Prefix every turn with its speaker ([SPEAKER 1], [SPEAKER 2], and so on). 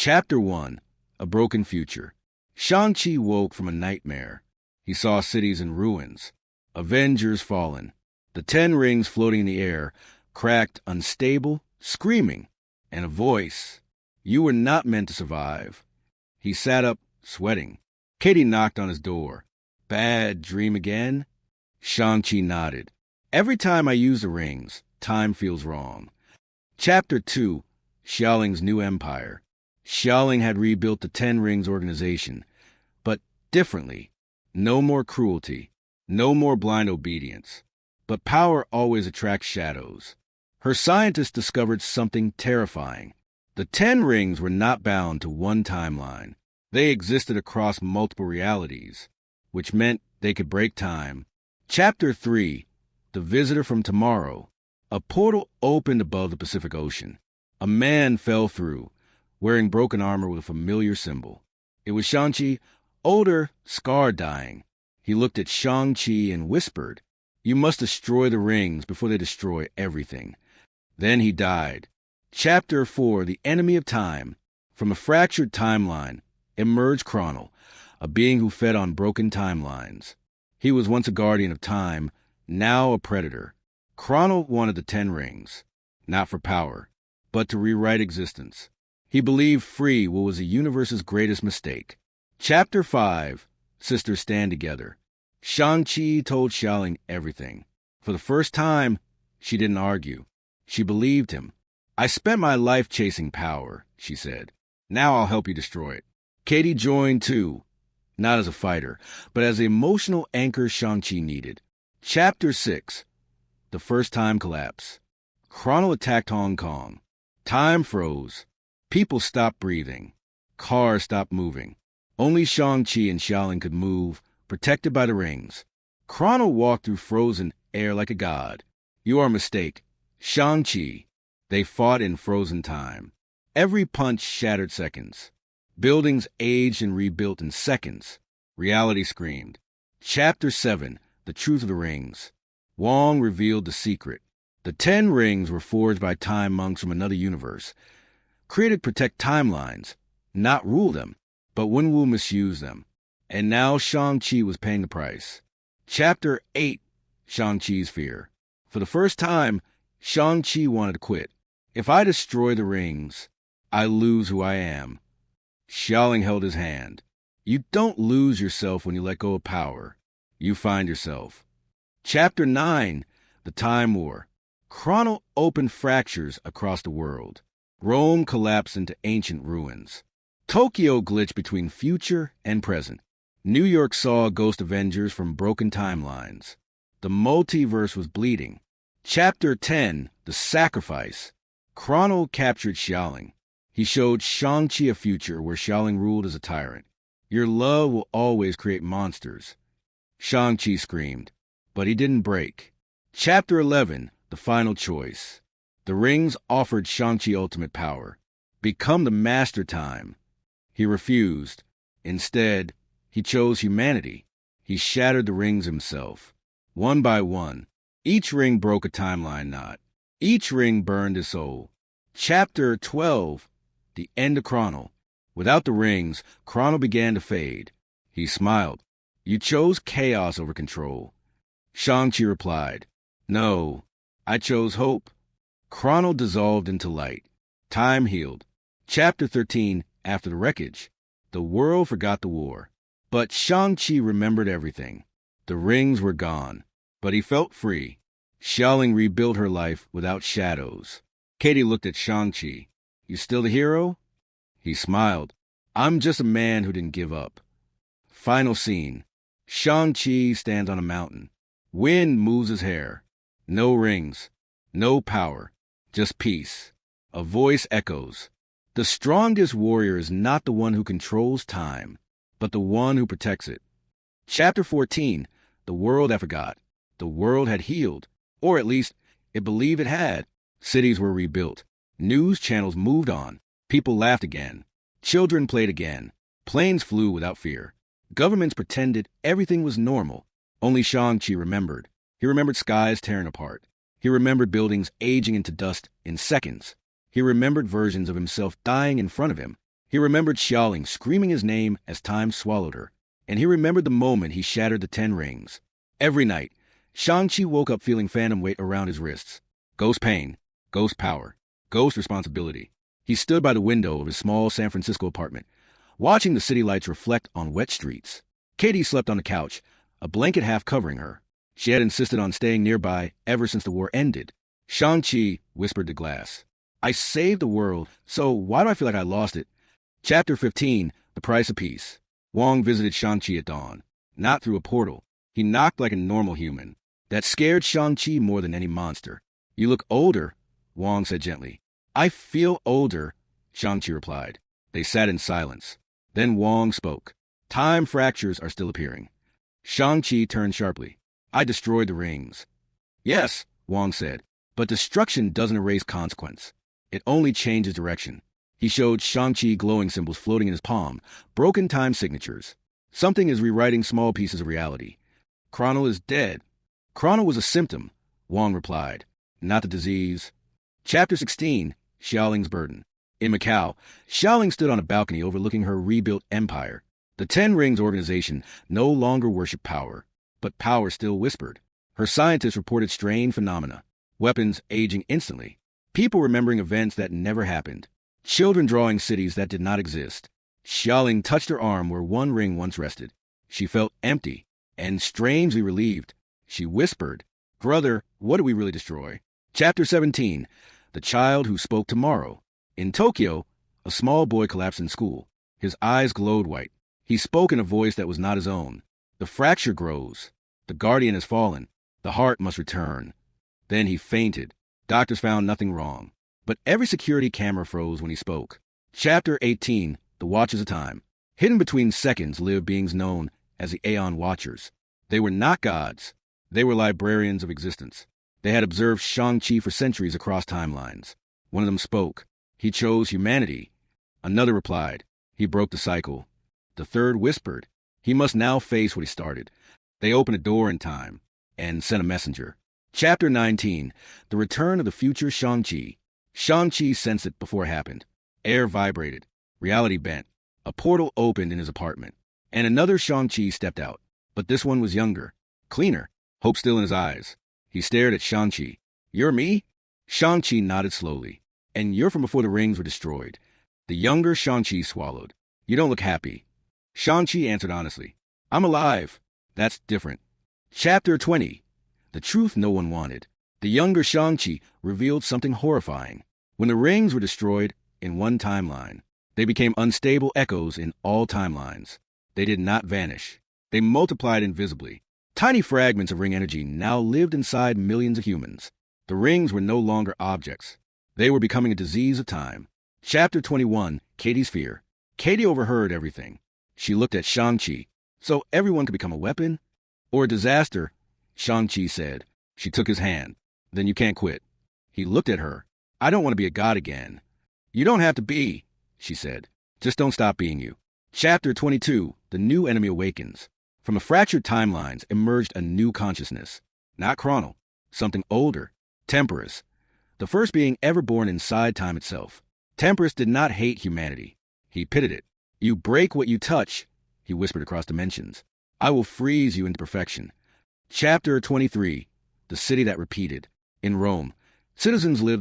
[SPEAKER 1] Chapter 1. A Broken Future. Shang-Chi woke from a nightmare. He saw cities in ruins, Avengers fallen, the 10 rings floating in the air, cracked, unstable, screaming, and a voice. You were not meant to survive. He sat up, sweating. Katy knocked on his door. Bad dream again? Shang-Chi nodded. Every time I use the rings, time feels wrong. Chapter 2. Xialing's New Empire. Xialing had rebuilt the 10 Rings organization, but differently. No more cruelty, no more blind obedience. But power always attracts shadows. Her scientists discovered something terrifying. The 10 Rings were not bound to one timeline. They existed across multiple realities, which meant they could break time. Chapter 3. The Visitor from Tomorrow. A portal opened above the Pacific Ocean. A man fell through, wearing broken armor with a familiar symbol. It was Shang-Chi, older, scarred, dying. He looked at Shang-Chi and whispered, "You must destroy the rings before they destroy everything." Then he died. Chapter 4. The Enemy of Time. From a fractured timeline emerged Chronal, a being who fed on broken timelines. He was once a guardian of time, now a predator. Chronal wanted the 10 Rings, not for power, but to rewrite existence. He believed free will was the universe's greatest mistake. Chapter 5. Sisters Stand Together. Shang-Chi told Xialing everything. For the first time, she didn't argue. She believed him. "I spent my life chasing power," she said. "Now I'll help you destroy it." Katy joined too, not as a fighter, but as the emotional anchor Shang-Chi needed. Chapter 6. The First Time Collapse. Chronal attacked Hong Kong. Time froze. People stopped breathing. Cars stopped moving. Only Shang-Chi and Xialing could move, protected by the rings. Chronal walked through frozen air like a god. "You are a mistake. Shang-Chi." They fought in frozen time. Every punch shattered seconds. Buildings aged and rebuilt in seconds. Reality screamed. Chapter 7. The Truth of the Rings. Wong revealed the secret. The 10 Rings were forged by time monks from another universe. Created to protect timelines, not rule them, but Wenwu misused them. And now Shang-Chi was paying the price. Chapter 8. Shang-Chi's Fear. For the first time, Shang-Chi wanted to quit. "If I destroy the rings, I lose who I am." Xialing held his hand. "You don't lose yourself when you let go of power. You find yourself." Chapter 9. The Time War. Chronal opened fractures across the world. Rome collapsed into ancient ruins. Tokyo glitched between future and present. New York saw ghost Avengers from broken timelines. The multiverse was bleeding. Chapter 10. The Sacrifice. Chronal captured Xialing. He showed Shang-Chi a future where Xialing ruled as a tyrant. "Your love will always create monsters." Shang-Chi screamed, but he didn't break. Chapter 11. The Final Choice. The rings offered Shang-Chi ultimate power. Become the Master Time. He refused. Instead, he chose humanity. He shattered the rings himself. One by one, each ring broke a timeline knot. Each ring burned his soul. Chapter 12. The End of Chronal. Without the rings, Chronal began to fade. He smiled. "You chose chaos over control." Shang-Chi replied, "No, I chose hope." Chronal dissolved into light. Time healed. Chapter 13. After the wreckage. The world forgot the war. But Shang-Chi remembered everything. The rings were gone, but he felt free. Xialing rebuilt her life without shadows. Katy looked at Shang-Chi. "You still the hero?" He smiled. "I'm just a man who didn't give up." Final scene. Shang-Chi stands on a mountain. Wind moves his hair. No rings. No power. Just peace. A voice echoes. "The strongest warrior is not the one who controls time, but the one who protects it." Chapter 14. The World I Forgot. The world had healed, or at least it believed it had. Cities were rebuilt. News channels moved on. People laughed again. Children played again. Planes flew without fear. Governments pretended everything was normal. Only Shang-Chi remembered. He remembered skies tearing apart. He remembered buildings aging into dust in seconds. He remembered versions of himself dying in front of him. He remembered Xialing screaming his name as time swallowed her, and he remembered the moment he shattered the 10 rings. Every night, Shang-Chi woke up feeling phantom weight around his wrists. Ghost pain, ghost power, ghost responsibility. He stood by the window of his small San Francisco apartment, watching the city lights reflect on wet streets. Katy slept on the couch, a blanket half covering her. She had insisted on staying nearby ever since the war ended. Shang-Chi whispered to Glass, "I saved the world, so why do I feel like I lost it?" Chapter 15, The Price of Peace. Wong visited Shang-Chi at dawn, not through a portal. He knocked like a normal human. That scared Shang-Chi more than any monster. "You look older," Wong said gently. "I feel older," Shang-Chi replied. They sat in silence. Then Wong spoke. "Time fractures are still appearing." Shang-Chi turned sharply. "I destroyed the rings." "Yes," Wong said, "but destruction doesn't erase consequence. It only changes direction." He showed Shang-Chi glowing symbols floating in his palm, broken time signatures. "Something is rewriting small pieces of reality." "Chrono is dead." "Chrono was a symptom," Wong replied, "not the disease." Chapter 16, Xialing's Burden. In Macau, Xialing stood on a balcony overlooking her rebuilt empire. The 10 Rings organization no longer worshipped power, but power still whispered. Her scientists reported strange phenomena, weapons aging instantly, people remembering events that never happened, children drawing cities that did not exist. Xialing touched her arm where one ring once rested. She felt empty and strangely relieved. She whispered, "Brother, what did we really destroy?" Chapter 17, The Child Who Spoke Tomorrow. In Tokyo, a small boy collapsed in school. His eyes glowed white. He spoke in a voice that was not his own. "The fracture grows. The guardian has fallen. The heart must return." Then he fainted. Doctors found nothing wrong, but every security camera froze when he spoke. Chapter 18, The Watchers of Time. Hidden between seconds lived beings known as the Aeon Watchers. They were not gods. They were librarians of existence. They had observed Shang-Chi for centuries across timelines. One of them spoke. He chose humanity. Another replied. He broke the cycle. The third whispered. He must now face what he started. They opened a door in time and sent a messenger. Chapter 19, The Return of the Future Shang-Chi. Shang-Chi sensed it before it happened. Air vibrated. Reality bent. A portal opened in his apartment, and another Shang-Chi stepped out. But this one was younger, cleaner, hope still in his eyes. He stared at Shang-Chi. "You're me?" Shang-Chi nodded slowly. "And you're from before the rings were destroyed." The younger Shang-Chi swallowed. "You don't look happy." Shang-Chi answered honestly. "I'm alive." "That's different." Chapter 20, The Truth No One Wanted. The younger Shang-Chi revealed something horrifying. When the rings were destroyed in one timeline, they became unstable echoes in all timelines. They did not vanish. They multiplied invisibly. Tiny fragments of ring energy now lived inside millions of humans. The rings were no longer objects. They were becoming a disease of time. Chapter 21, Katy's Fear. Katy overheard everything. She looked at Shang-Chi. "So everyone could become a weapon? Or a disaster?" Shang-Chi said. She took his hand. "Then you can't quit." He looked at her. "I don't want to be a god again." "You don't have to be," she said. "Just don't stop being you." Chapter 22, The New Enemy Awakens. From a fractured timelines emerged a new consciousness. Not Chrono. Something older. Temporus. The first being ever born inside time itself. Temporus did not hate humanity. He pitted it. "You break what you touch," he whispered across dimensions. "I will freeze you into perfection." Chapter 23, The City That Repeated. In Rome, citizens lived